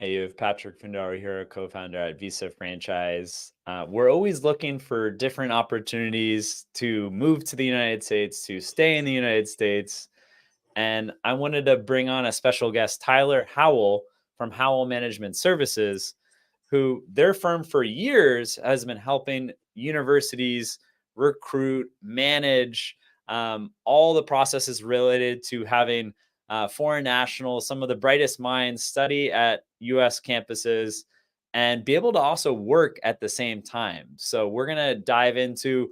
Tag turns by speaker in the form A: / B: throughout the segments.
A: Hey, you have Patrick Findaro here, co-founder at Visa Franchise. We're always looking for different opportunities to move to the United States, to stay in the United States. And I wanted to bring on a special guest, Tyler Howell from Howell Management Services, who their firm for years has been helping universities recruit, manage all the processes related to having foreign nationals, some of the brightest minds study at US campuses and be able to also work at the same time. So we're going to dive into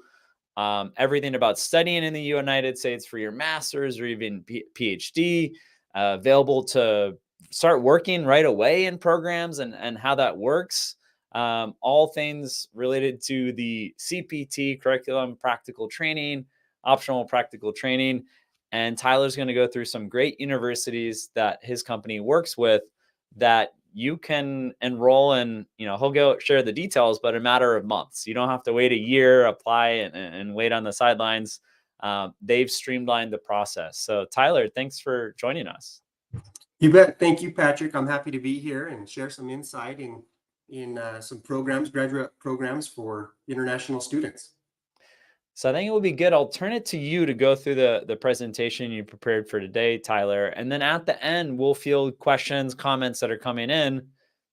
A: everything about studying in the United States for your master's or even PhD, available to start working right away in programs and how that works. All things related to the CPT curriculum, practical training, optional practical training. And Tyler's going to go through some great universities that his company works with that you can enroll in. He'll go share the details, but a matter of months. You don't have to wait a year, apply and wait on the sidelines. They've streamlined the process. So Tyler, thanks for joining us.
B: You bet. Thank you, Patrick. I'm happy to be here and share some insight in some programs, graduate programs for international students.
A: So I think it would be good. I'll turn it to you to go through the presentation you prepared for today, Tyler. And then at the end, we'll field questions, comments that are coming in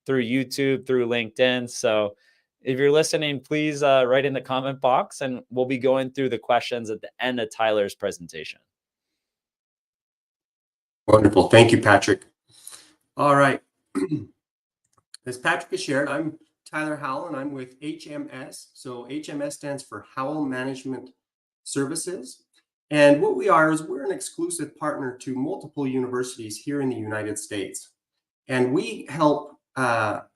A: through YouTube, through LinkedIn. So if you're listening, please write in the comment box and we'll be going through the questions at the end of Tyler's presentation.
B: Wonderful. Thank you, Patrick. All right. As Patrick has shared, I'm Tyler Howell, and I'm with HMS. So HMS stands for Howell Management Services. And what we are is we're an exclusive partner to multiple universities here in the United States. And we help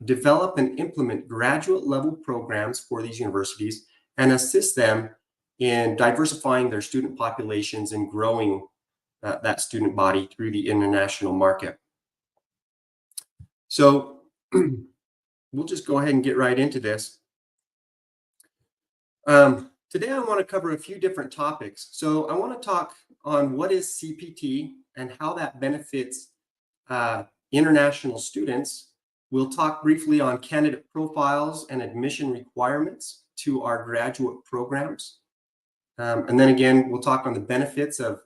B: develop and implement graduate level programs for these universities and assist them in diversifying their student populations and growing that student body through the international market. So we'll just go ahead and get right into this. Today, I want to cover a few different topics. So I want to talk on what is CPT and how that benefits international students. We'll talk briefly on candidate profiles and admission requirements to our graduate programs. And then again, we'll talk on the benefits of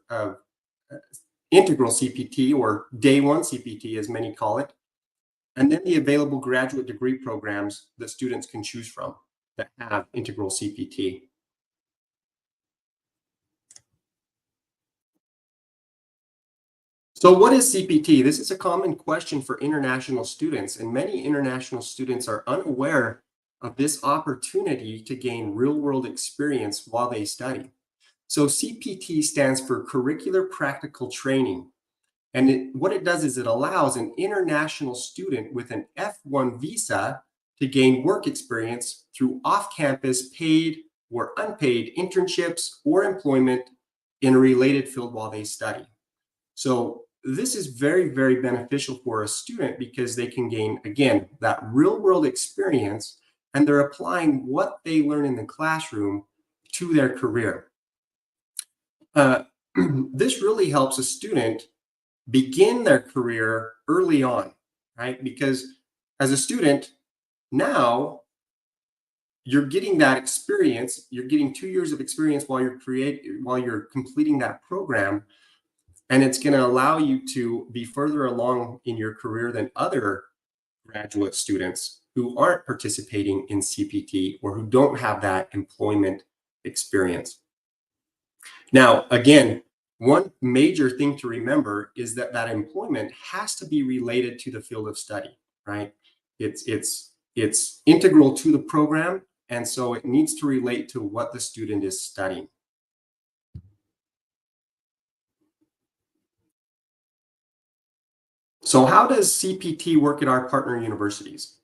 B: integral CPT, or day one CPT, as many call it. And then the available graduate degree programs that students can choose from that have integral CPT. So what is CPT? This is a common question for international students, and many international students are unaware of this opportunity to gain real-world experience while they study. So CPT stands for Curricular Practical Training. And what it does is it allows an international student with an F1 visa to gain work experience through off-campus paid or unpaid internships or employment in a related field while they study. So this is very, very beneficial for a student because they can gain, again, that real-world experience, and they're applying what they learn in the classroom to their career. This really helps a student begin their career early on, right? Because as a student, now you're getting that experience. You're getting 2 years of experience while you're completing that program, and it's going to allow you to be further along in your career than other graduate students who aren't participating in CPT or who don't have that employment experience. Now, again, one major thing to remember is that that employment has to be related to the field of study, right? It's integral to the program, and so it needs to relate to what the student is studying. So how does CPT work at our partner universities?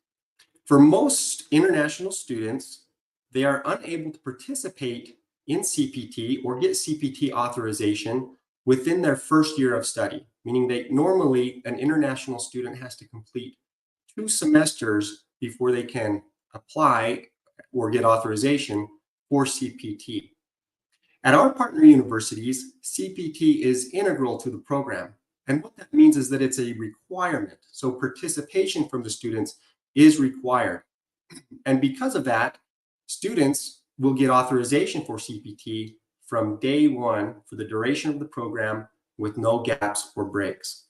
B: For most international students, they are unable to participate in CPT or get CPT authorization within their first year of study, meaning that normally an international student has to complete 2 semesters before they can apply or get authorization for CPT. At our partner universities, CPT is integral to the program, And what that means is that it's a requirement. So participation from the students is required. And because of that, students will get authorization for CPT from day one for the duration of the program with no gaps or breaks.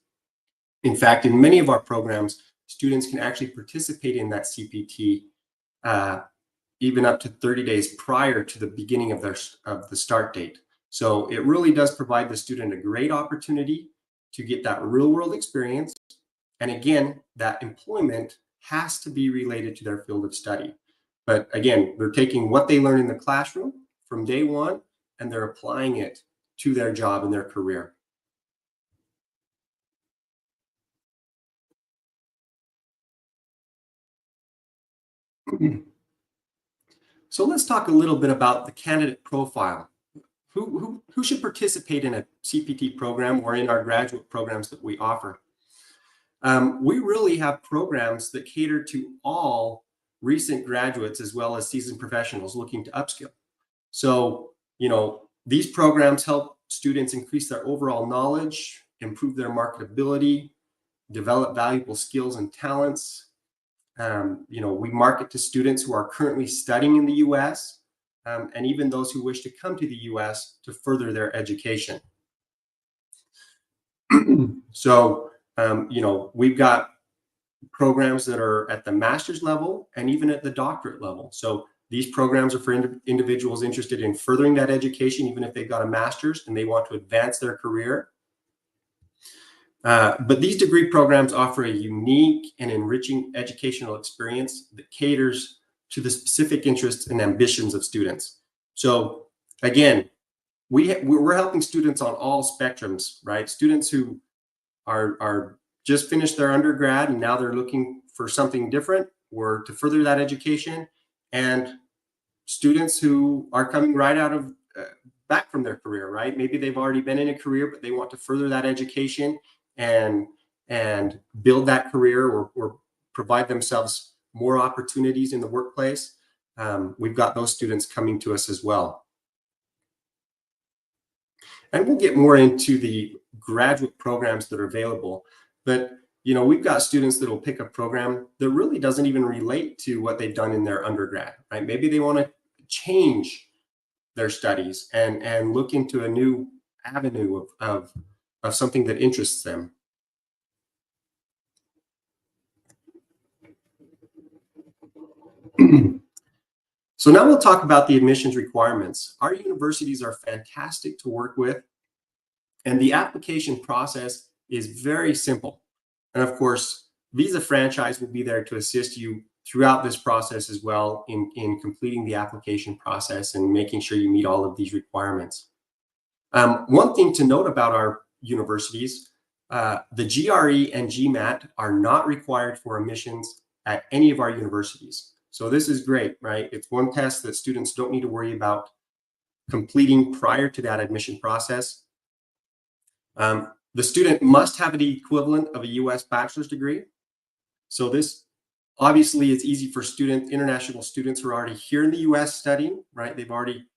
B: In fact, in many of our programs, students can actually participate in that CPT even up to 30 days prior to the beginning of the start date. So it really does provide the student a great opportunity to get that real world experience. And again, that employment has to be related to their field of study. But again, they're taking what they learn in the classroom from day one, and they're applying it to their job and their career. So let's talk a little bit about the candidate profile. Who should participate in a CPT program or in our graduate programs that we offer? We really have programs that cater to all recent graduates as well as seasoned professionals looking to upskill. So, these programs help students increase their overall knowledge, improve their marketability, develop valuable skills and talents. We market to students who are currently studying in the US, and even those who wish to come to the US to further their education. So, we've got programs that are at the master's level and even at the doctorate level. So these programs are for individuals interested in furthering that education, even if they've got a master's and they want to advance their career. But these degree programs offer a unique and enriching educational experience that caters to the specific interests and ambitions of students. So again, we're helping students on all spectrums, right? Students who are just finished their undergrad and now they're looking for something different or to further that education, and students who are coming right out of back from their career, right? Maybe they've already been in a career, but they want to further that education and build that career or provide themselves more opportunities in the workplace. We've got those students coming to us as well. And we'll get more into the graduate programs that are available. But, we've got students that will pick a program that really doesn't even relate to what they've done in their undergrad, right? Maybe they want to change their studies and look into a new avenue of something that interests them. So now we'll talk about the admissions requirements. Our universities are fantastic to work with, and the application process is very simple. And of course, Visa Franchise will be there to assist you throughout this process as well in completing the application process and making sure you meet all of these requirements. One thing to note about our universities, the GRE and GMAT are not required for admissions at any of our universities. So this is great, right? It's one test that students don't need to worry about completing prior to that admission process. The student must have the equivalent of a US bachelor's degree. So this obviously is easy for international students who are already here in the US studying, right? They've already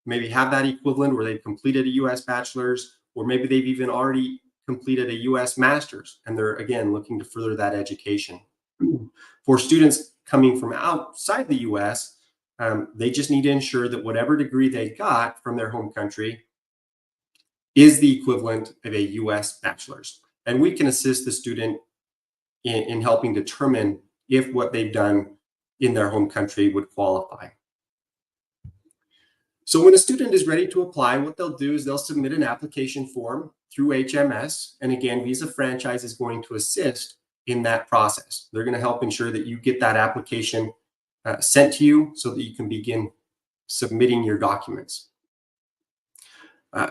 B: maybe have that equivalent where they've completed a US bachelor's, or maybe they've even already completed a US master's and they're again looking to further that education. For students coming from outside the US, they just need to ensure that whatever degree they got from their home country is the equivalent of a US bachelor's. And we can assist the student in helping determine if what they've done in their home country would qualify. So when a student is ready to apply, what they'll do is they'll submit an application form through HMS. And again, Visa Franchise is going to assist in that process. They're going to help ensure that you get that application sent to you so that you can begin submitting your documents.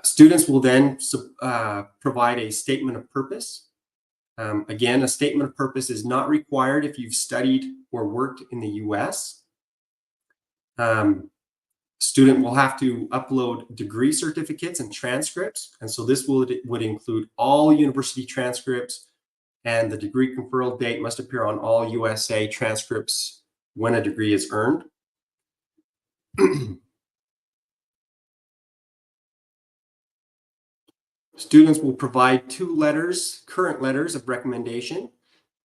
B: Students will then provide a statement of purpose. Again, a statement of purpose is not required if you've studied or worked in the US. Student will have to upload degree certificates and transcripts. And so this would include all university transcripts, and the degree conferral date must appear on all USA transcripts when a degree is earned. Students will provide 2 letters, current letters of recommendation,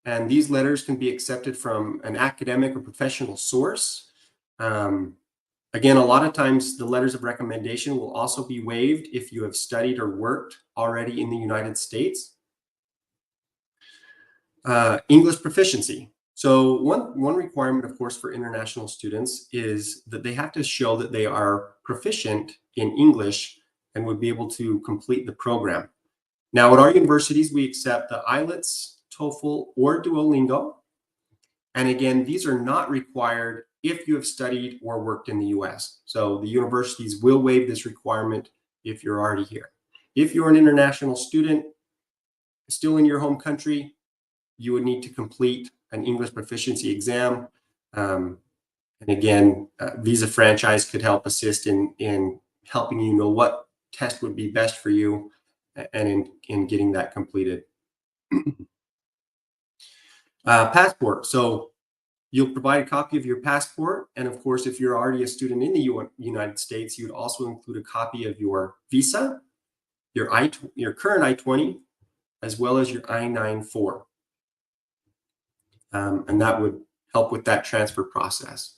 B: and these letters can be accepted from an academic or professional source. Again, a lot of times the letters of recommendation will also be waived if you have studied or worked already in the United States. English proficiency. So one requirement, of course, for international students is that they have to show that they are proficient in English and would be able to complete the program. Now, at our universities, we accept the IELTS, TOEFL, or Duolingo. And again, these are not required if you have studied or worked in the US. So the universities will waive this requirement if you're already here. If you're an international student still in your home country, you would need to complete an English proficiency exam. And again, Visa Franchise could help assist in helping you know what test would be best for you and in getting that completed. Passport. So you'll provide a copy of your passport. And of course, if you're already a student in the United States, you'd also include a copy of your visa, your current I-20, as well as your I-9 form. And that would help with that transfer process.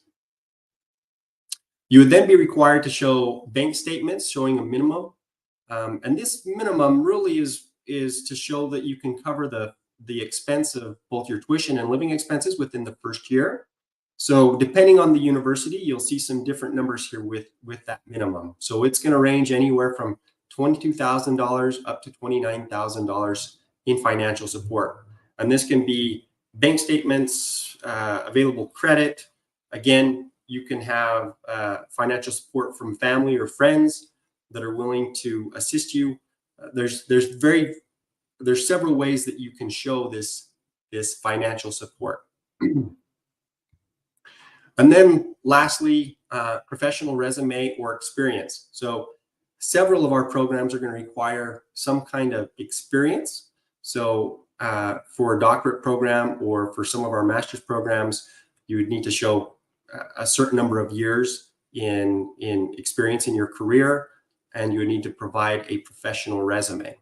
B: You would then be required to show bank statements showing a minimum. And this minimum really is to show that you can cover the expense of both your tuition and living expenses within the first year. So depending on the university, you'll see some different numbers here with that minimum. So it's going to range anywhere from $22,000 up to $29,000 in financial support. And this can be bank statements, available credit. Again, you can have financial support from family or friends that are willing to assist you. There's several ways that you can show this financial support. And then lastly, professional resume or experience. So several of our programs are going to require some kind of experience. So for a doctorate program or for some of our master's programs, you would need to show a certain number of years in experience in your career, and you would need to provide a professional resume.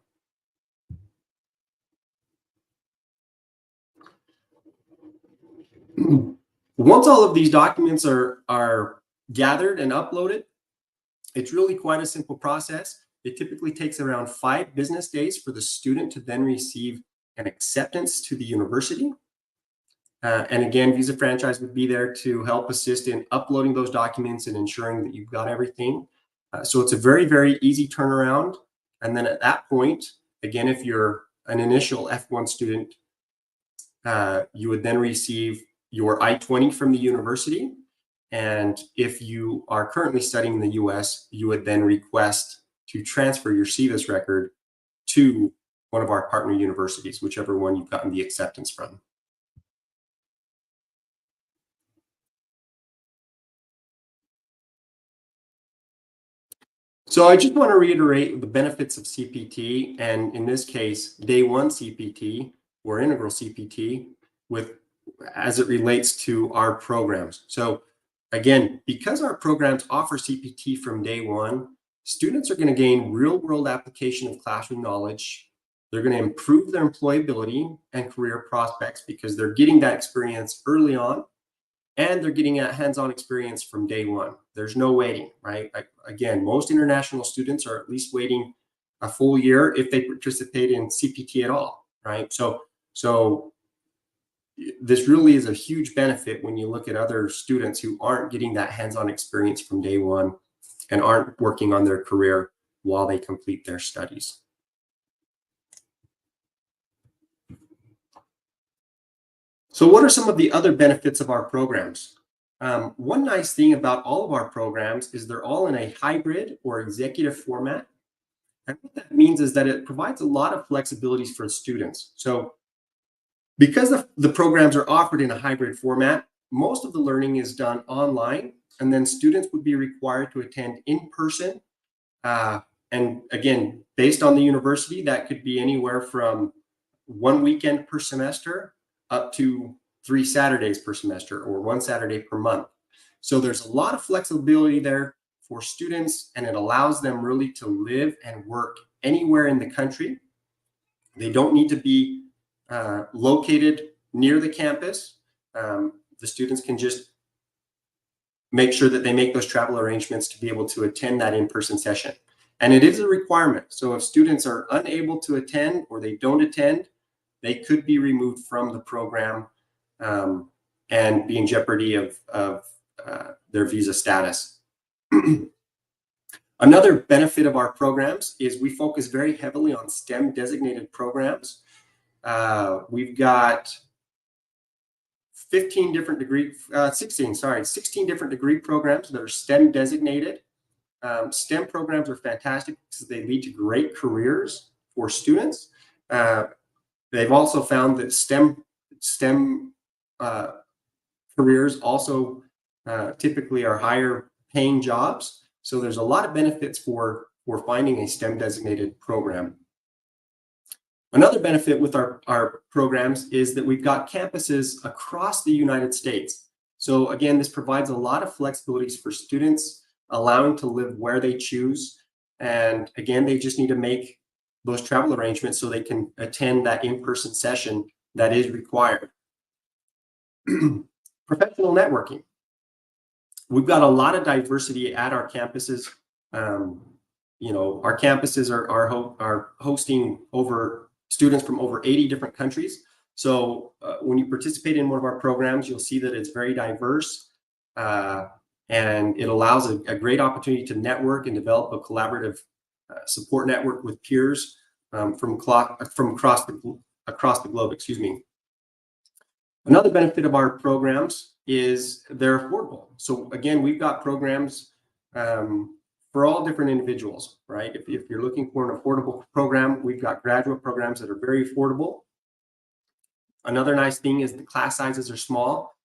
B: Once all of these documents are gathered and uploaded, it's really quite a simple process. It typically takes around 5 business days for the student to then receive an acceptance to the university. And again, Visa Franchise would be there to help assist in uploading those documents and ensuring that you've got everything. So it's a very, very easy turnaround. And then at that point, again, if you're an initial F1 student, you would then receive your I-20 from the university. And if you are currently studying in the US, you would then request to transfer your CVIS record to one of our partner universities, whichever one you've gotten the acceptance from. So I just want to reiterate the benefits of CPT, and in this case, day 1 CPT or integral CPT as it relates to our programs. So again, because our programs offer CPT from day 1, students are going to gain real-world application of classroom knowledge. They're going to improve their employability and career prospects because they're getting that experience early on, and they're getting a hands-on experience from day 1. There's no waiting, right? Again, most international students are at least waiting a full year if they participate in CPT at all, right? So this really is a huge benefit when you look at other students who aren't getting that hands-on experience from day 1 and aren't working on their career while they complete their studies. So what are some of the other benefits of our programs? One nice thing about all of our programs is they're all in a hybrid or executive format. And what that means is that it provides a lot of flexibilities for students. So because the programs are offered in a hybrid format, most of the learning is done online, and then students would be required to attend in person. And again, based on the university, that could be anywhere from 1 weekend per semester up to 3 Saturdays per semester or 1 Saturday per month. So there's a lot of flexibility there for students, and it allows them really to live and work anywhere in the country. They don't need to be located near the campus. The students can just make sure that they make those travel arrangements to be able to attend that in-person session. And it is a requirement. So if students are unable to attend or they don't attend, they could be removed from the program and be in jeopardy of their visa status. Another benefit of our programs is we focus very heavily on STEM designated programs. We've got 16 different degree programs that are STEM designated. STEM programs are fantastic because they lead to great careers for students. They've also found that STEM careers also typically are higher paying jobs. So there's a lot of benefits for finding a STEM designated program. Another benefit with our programs is that we've got campuses across the United States. So again, this provides a lot of flexibilities for students, allowing to live where they choose. And again, they just need to make those travel arrangements so they can attend that in-person session that is required. Professional networking. We've got a lot of diversity at our campuses. Our campuses are hosting students from over 80 different countries. So when you participate in one of our programs, you'll see that it's very diverse, and it allows a great opportunity to network and develop a collaborative support network with peers from across the globe. Excuse me. Another benefit of our programs is they're affordable. So again, we've got programs for all different individuals, right? If you're looking for an affordable program, we've got graduate programs that are very affordable. Another nice thing is the class sizes are small,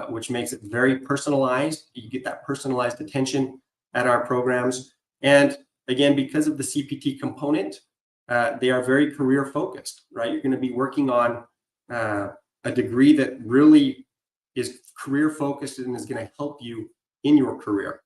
B: which makes it very personalized. You get that personalized attention at our programs. And again, because of the CPT component, they are very career focused, right? You're going to be working on a degree that really is career focused and is going to help you in your career.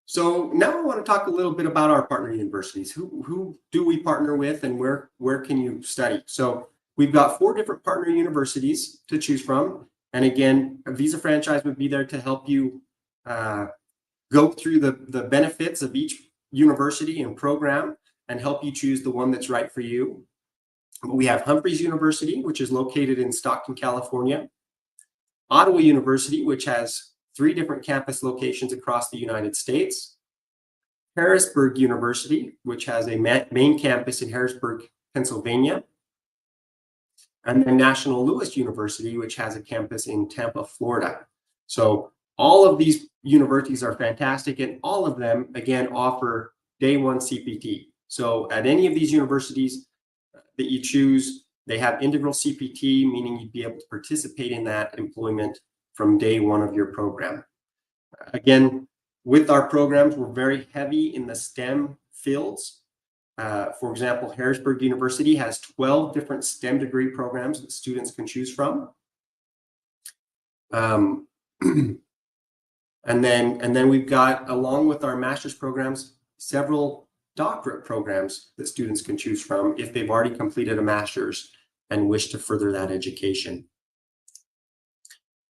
B: So now I want to talk a little bit about our partner universities. Who do we partner with, and where can you study? So we've got 4 different partner universities to choose from. And again, a visa franchise would be there to help you go through the benefits of each university and program and help you choose the one that's right for you. We have Humphreys University, which is located in Stockton, California. Ottawa University, which has 3 different campus locations across the United States. Harrisburg University, which has a main campus in Harrisburg, Pennsylvania. And then National Louis University, which has a campus in Tampa, Florida. So all of these universities are fantastic, and all of them, again, offer day 1 CPT. So at any of these universities that you choose, they have integral CPT, meaning you'd be able to participate in that employment from day 1 of your program. Again, with our programs, we're very heavy in the STEM fields. For example, Harrisburg University has 12 different STEM degree programs that students can choose from. And then we've got, along with our master's programs, several doctorate programs that students can choose from if they've already completed a master's and wish to further that education.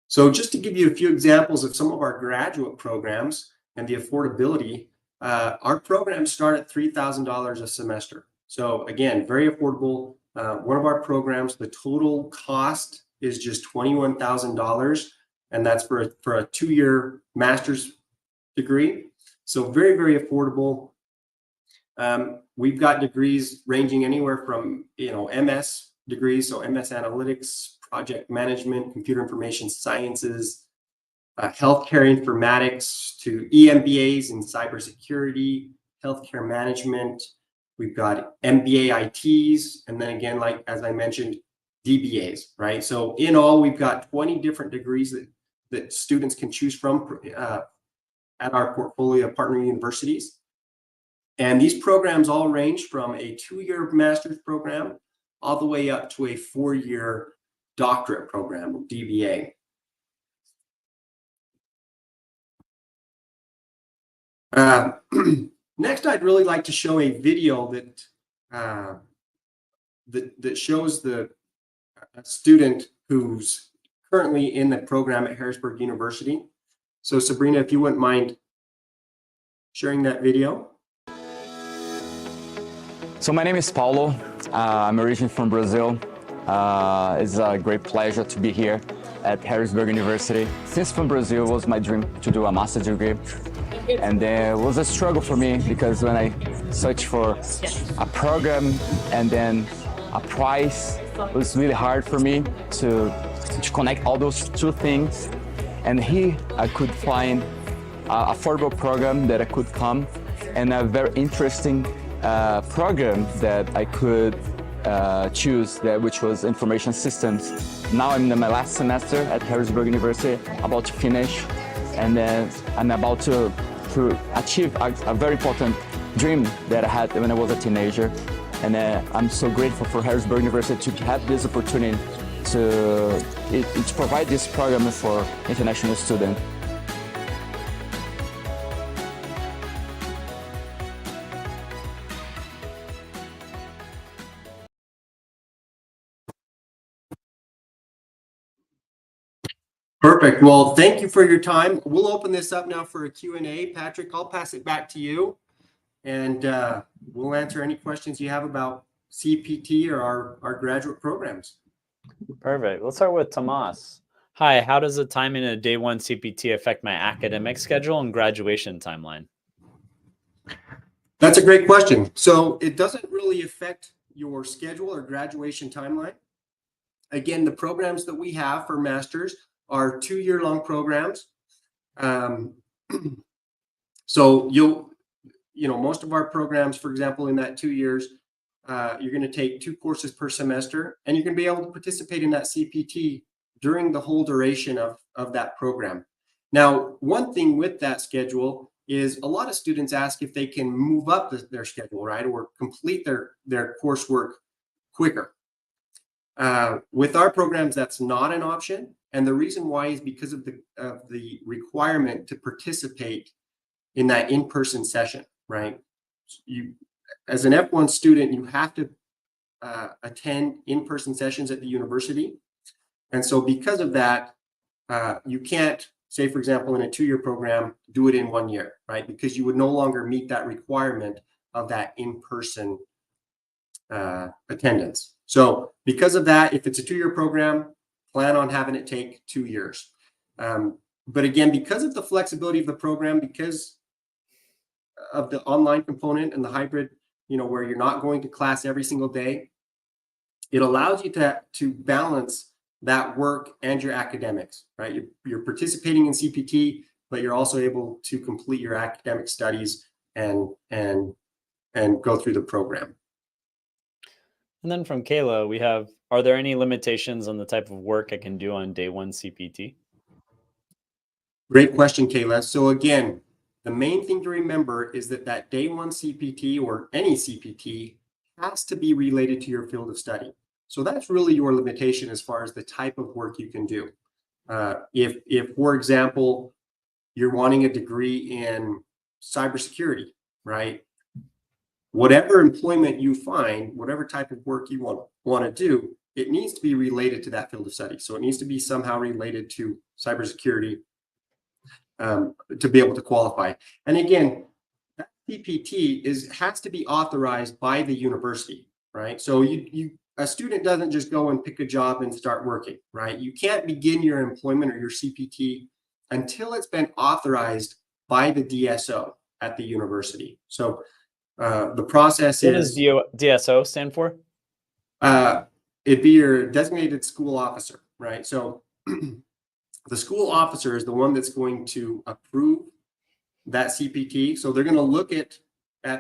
B: So just to give you a few examples of some of our graduate programs and the affordability, our programs start at $3,000 a semester. So again, very affordable. One of our programs, the total cost is just $21,000, and that's for a 2-year master's degree. So very, very affordable. We've got degrees ranging anywhere from MS degrees, so MS Analytics, Project Management, Computer Information Sciences, Healthcare Informatics, to EMBAs in Cybersecurity, Healthcare Management. We've got MBA ITs, and then again, like as I mentioned, DBAs, right? So in all, we've got 20 different degrees that students can choose from at our portfolio of partner universities. And these programs all range from a 2-year master's program all the way up to a 4-year doctorate program, DBA. Next, I'd really like to show a video that shows the student who's currently in the program at Harrisburg University. So Sabrina, if you wouldn't mind sharing that video.
C: So my name is Paulo. I'm originally from Brazil. It's a great pleasure to be here at Harrisburg University. Since from Brazil, it was my dream to do a master's degree. And it was a struggle for me because when I searched for a program and then a price, it was really hard for me to connect all those two things. And here I could find an affordable program that I could come and a very interesting program that I could choose, which was information systems. Now I'm in my last semester at Harrisburg University, about to finish, and then I'm about to achieve a very important dream that I had when I was a teenager. And I'm so grateful for Harrisburg University to have this opportunity to provide this program for international students.
B: Perfect. Well, thank you for your time. We'll open this up now for a Q&A. Patrick, I'll pass it back to you, and we'll answer any questions you have about CPT or our graduate programs.
A: Perfect. Let's start with Tomas. Hi, how does the time in a day one CPT affect my academic schedule and graduation timeline?
B: That's a great question. So it doesn't really affect your schedule or graduation timeline. Again, the programs that we have for masters are 2-year-long programs. So most of our programs, for example, in that 2 years, you're going to take 2 courses per semester, and you're going to be able to participate in that CPT during the whole duration of that program. Now, one thing with that schedule is a lot of students ask if they can move up their schedule, right, or complete their coursework quicker. With our programs, that's not an option. And the reason why is because of the requirement to participate in that in-person session, right? You, as an F1 student, you have to attend in-person sessions at the university. And so because of that, you can't, say, for example, in a 2-year program, do it in 1 year, right? Because you would no longer meet that requirement of that in-person attendance. So because of that, if it's a 2-year program, plan on having it take 2 years. But again, because of the flexibility of the program, because of the online component and the hybrid, where you're not going to class every single day, it allows you to balance that work and your academics, right? You're participating in CPT, but you're also able to complete your academic studies and go through the program.
A: And then from Kayla, we have, are there any limitations on the type of work I can do on day one CPT?
B: Great question, Kayla. So again, the main thing to remember is that day one CPT or any CPT has to be related to your field of study. So that's really your limitation as far as the type of work you can do. If, for example, you're wanting a degree in cybersecurity, right? Whatever employment you find, whatever type of work you want to do, it needs to be related to that field of study. So it needs to be somehow related to cybersecurity to be able to qualify. And again, that CPT has to be authorized by the university, right? So a student doesn't just go and pick a job and start working, right? You can't begin your employment or your CPT until it's been authorized by the DSO at the university. So the process is...
A: What does DSO stand for?
B: It'd be your designated school officer, right? So the school officer is the one that's going to approve that CPT. So they're going to look at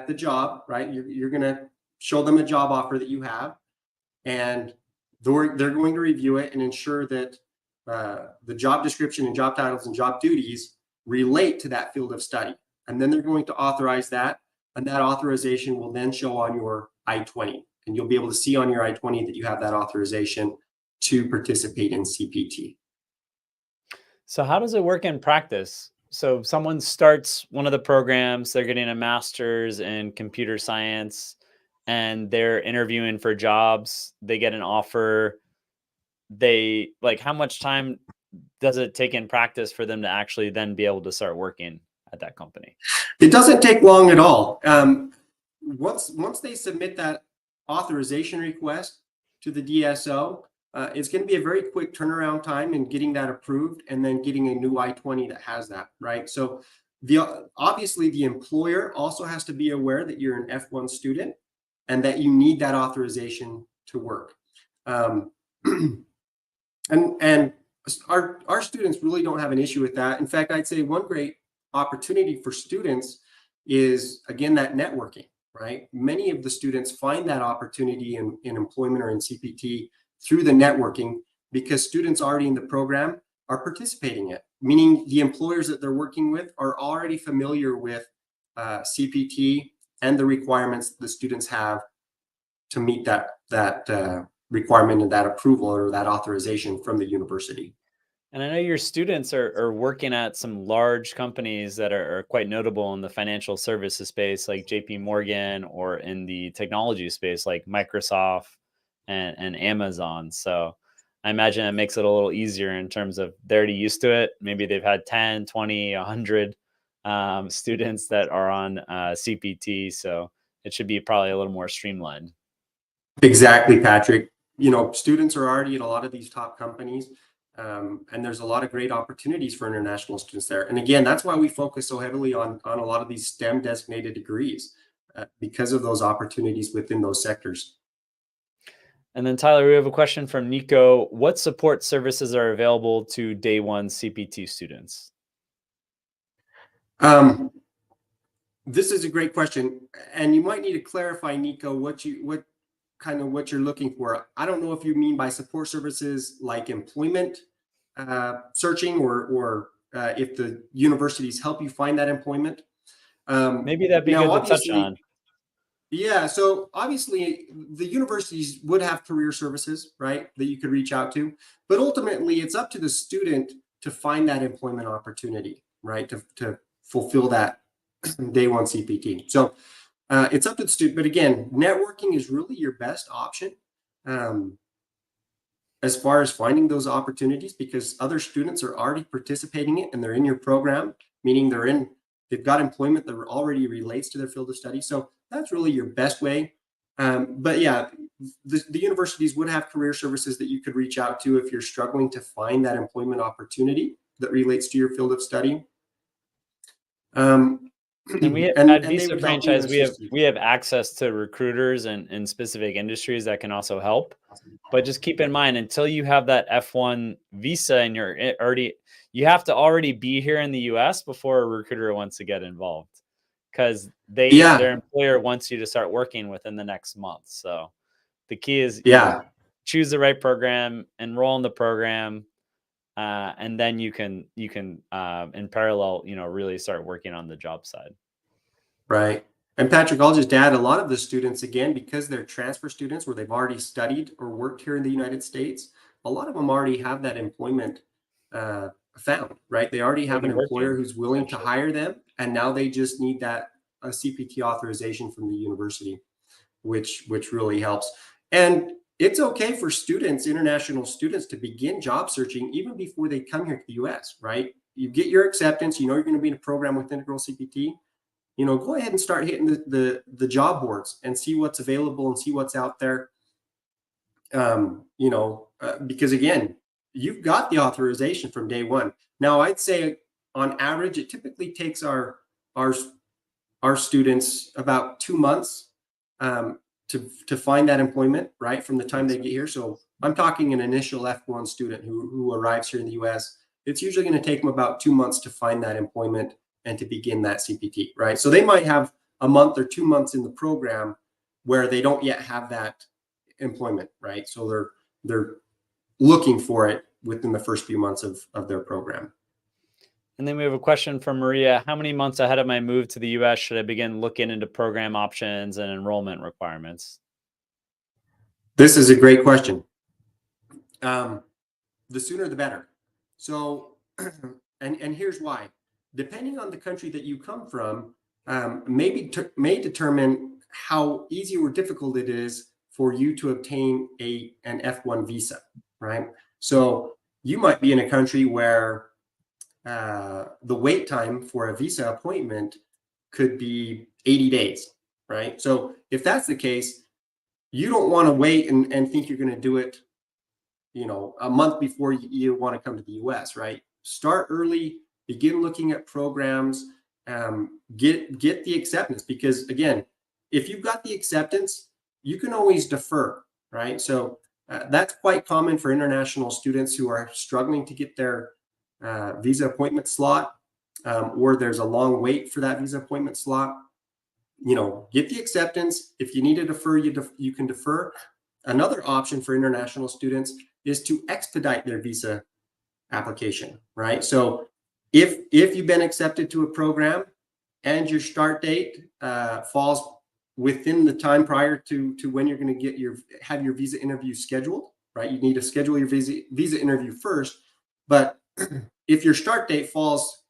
B: the job, right? You're going to show them a job offer that you have, and they're going to review it and ensure that the job description and job titles and job duties relate to that field of study. And then they're going to authorize that, and that authorization will then show on your I-20. And you'll be able to see on your I-20 that you have that authorization to participate in CPT.
A: So how does it work in practice? So someone starts one of the programs, they're getting a master's in computer science, and they're interviewing for jobs. They get an offer. They like, how much time does it take in practice for them to actually then be able to start working at that company?
B: It doesn't take long at all. Once they submit that authorization request to the DSO, it's going to be a very quick turnaround time in getting that approved and then getting a new I-20 that has that, right? So obviously the employer also has to be aware that you're an F1 student and that you need that authorization to work. And our students really don't have an issue with that. In fact, I'd say one great opportunity for students is, again, that networking, right? Many of the students find that opportunity in employment or in CPT through the networking, because students already in the program are participating in it, meaning the employers that they're working with are already familiar with CPT and the requirements the students have to meet that requirement and that approval or that authorization from the university.
A: And I know your students are working at some large companies that are quite notable in the financial services space, like JP Morgan, or in the technology space, like Microsoft and Amazon. So I imagine it makes it a little easier in terms of they're already used to it. Maybe they've had 10, 20, 100 students that are on CPT. So it should be probably a little more streamlined.
B: Exactly, Patrick. You know, students are already at a lot of these top companies, and there's a lot of great opportunities for international students there. And again, that's why we focus so heavily on a lot of these STEM designated degrees, because of those opportunities within those sectors.
A: And then Tyler, we have a question from Nico. What support services are available to day one CPT students?
B: This is a great question, and you might need to clarify, Nico, what you're looking for. I don't know if you mean by support services like employment searching, or if the universities help you find that employment.
A: Maybe that'd be good to touch on.
B: Yeah, so obviously the universities would have career services, right, that you could reach out to, but ultimately it's up to the student to find that employment opportunity, right, to fulfill that day one CPT. So it's up to the student, but again, networking is really your best option as far as finding those opportunities, because other students are already participating in it and they're in your program, meaning they've got employment that already relates to their field of study. So that's really your best way. But yeah, the universities would have career services that you could reach out to if you're struggling to find that employment opportunity that relates to your field of study.
A: And we at Visa Franchise, we have access to recruiters in specific industries that can also help. But just keep in mind, until you have that F1 visa and you have to already be here in the US before a recruiter wants to get involved, because their employer wants you to start working within the next month. So the key is choose the right program, enroll in the program, and then you can in parallel, really start working on the job side.
B: Right. And Patrick, I'll just add, a lot of the students, again, because they're transfer students where they've already studied or worked here in the United States, a lot of them already have that employment found, right? They already have an employer who's willing to hire them, and now they just need a CPT authorization from the university, which really helps. And it's okay for students, international students, to begin job searching even before they come here to the US, right? You get your acceptance, you're going to be in a program with Integral CPT. Go ahead and start hitting the job boards and see what's available and see what's out there. Because again, you've got the authorization from day one. Now, I'd say on average, it typically takes our students about 2 months to find that employment, right, from the time they get here. So I'm talking an initial F1 student who arrives here in the US. It's usually going to take them about 2 months to find that employment and to begin that CPT, right? So they might have a month or 2 months in the program where they don't yet have that employment, right? So they're looking for it within the first few months of their program.
A: And then we have a question from Maria. How many months ahead of my move to the US should I begin looking into program options and enrollment requirements?
B: This is a great question. The sooner the better. So, and here's why. depending on the country that you come from, may determine how easy or difficult it is for you to obtain an F1 visa, right? So you might be in a country where the wait time for a visa appointment could be 80 days, right? So if that's the case, you don't want to wait and think you're going to do it, a month before you want to come to the US, right? Start early, begin looking at programs, get the acceptance, because again, if you've got the acceptance, you can always defer, right? So that's quite common for international students who are struggling to get their visa appointment slot, or there's a long wait for that visa appointment slot. Get the acceptance. If you need to defer, you can defer. Another option for international students is to expedite their visa application, right? So if you've been accepted to a program and your start date falls within the time prior to when you're going to have your visa interview scheduled, right? You need to schedule your visa interview first. But if your start date falls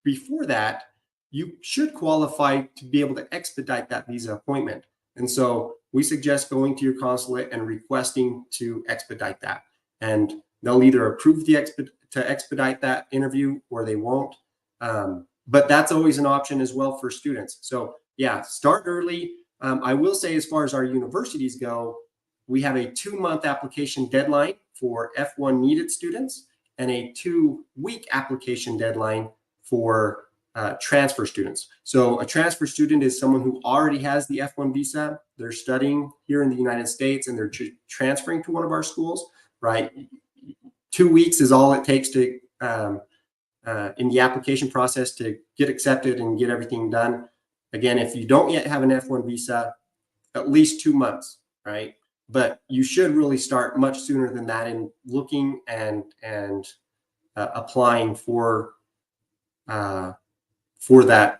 B: before that, you should qualify to be able to expedite that visa appointment. And so we suggest going to your consulate and requesting to expedite that. And they'll either approve to expedite that interview or they won't. But that's always an option as well for students. So yeah, start early. I will say, as far as our universities go, we have a 2-month application deadline for F1 needed students and a 2-week application deadline for transfer students. So a transfer student is someone who already has the F1 visa. They're studying here in the United States and they're transferring to one of our schools, right? 2 weeks is all it takes to in the application process to get accepted and get everything done. Again, if you don't yet have an F1 visa, at least 2 months, right? But you should really start much sooner than that in looking and applying for that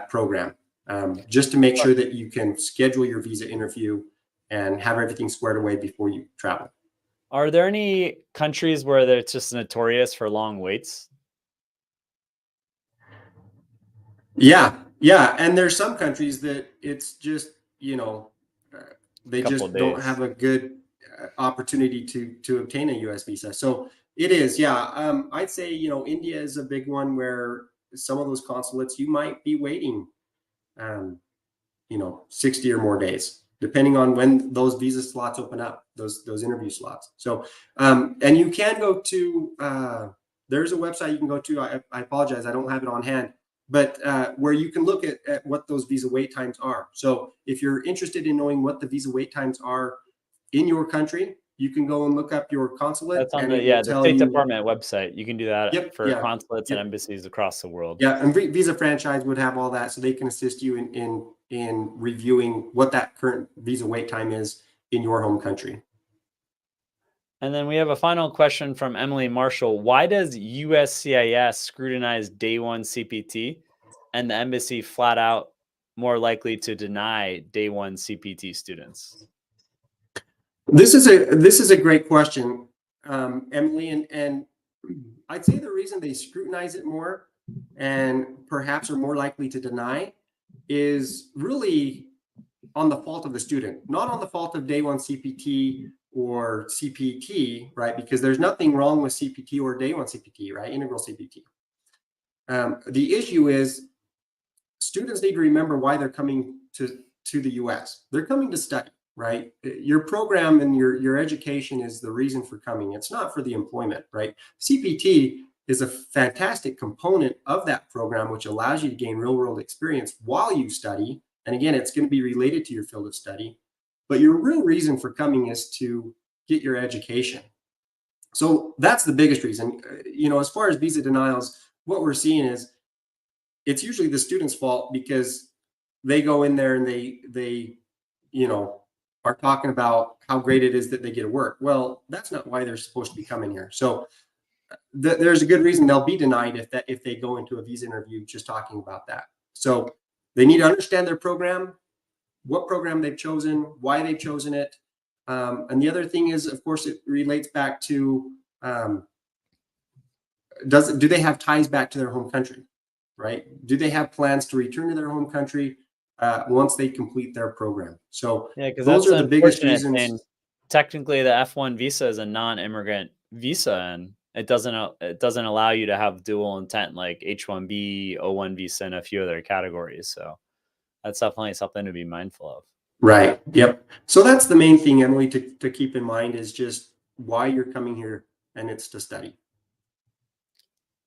B: program, just to make sure that you can schedule your visa interview and have everything squared away before you travel.
A: Are there any countries where they're just notorious for long waits?
B: Yeah. And there's some countries that it's just, they just don't have a good opportunity to obtain a US visa. So it is, yeah. I'd say, India is a big one where some of those consulates, you might be waiting, 60 or more days, depending on when those visa slots open up, those interview slots. So, and you can go to, there's a website you can go to. I apologize, I don't have it on hand, but where you can look at what those visa wait times are. So if you're interested in knowing what the visa wait times are in your country, you can go and look up your consulate.
A: That's on
B: the
A: State Department website. You can do that for consulates and embassies across the world.
B: Yeah, and Visa Franchise would have all that, so they can assist you in reviewing what that current visa wait time is in your home country.
A: And then we have a final question from Emily Marshall. Why does USCIS scrutinize day one CPT and the embassy flat out more likely to deny day one CPT students?
B: This is a great question, Emily, and I'd say the reason they scrutinize it more and perhaps are more likely to deny is really on the fault of the student, not on the fault of day one CPT or CPT, right? Because there's nothing wrong with CPT or day one CPT, right? Integral CPT. The issue is students need to remember why they're coming to the US. They're coming to study, right? Your program and your education is the reason for coming. It's not for the employment, right? CPT is a fantastic component of that program, which allows you to gain real world experience while you study. And again, it's going to be related to your field of study. But your real reason for coming is to get your education. So that's the biggest reason. As far as visa denials, what we're seeing is it's usually the student's fault because they go in there and they are talking about how great it is that they get to work. Well, that's not why they're supposed to be coming here. So there's a good reason they'll be denied if they go into a visa interview just talking about that. So they need to understand their program, what program they've chosen, why they've chosen it. And the other thing is, of course, it relates back to do they have ties back to their home country, right? Do they have plans to return to their home country once they complete their program? So
A: Yeah, because
B: those
A: that's
B: are the biggest
A: unfortunate
B: reasons.
A: thing. Technically, the F1 visa is a non-immigrant visa, and it doesn't allow you to have dual intent like H1B, O1 visa, and a few other categories. So that's definitely something to be mindful of.
B: Right. Yep. So that's the main thing, Emily, to keep in mind is just why you're coming here, and it's to study.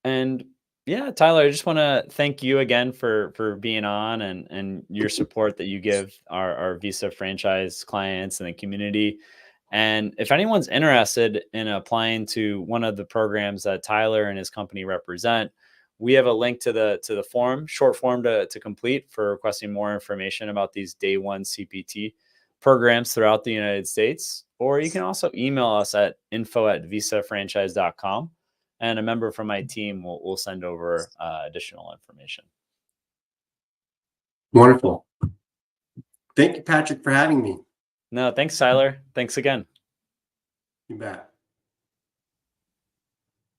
A: And yeah, Tyler, I just want to thank you again for being on and your support that you give our Visa franchise clients and the community. And if anyone's interested in applying to one of the programs that Tyler and his company represent, we have a link to the form, short form to complete for requesting more information about these day one CPT programs throughout the United States. Or you can also email us at info@visafranchise.com, and a member from my team will send over additional information.
B: Wonderful. Thank you, Patrick, for having me.
A: No, thanks, Tyler. Thanks again.
B: You bet.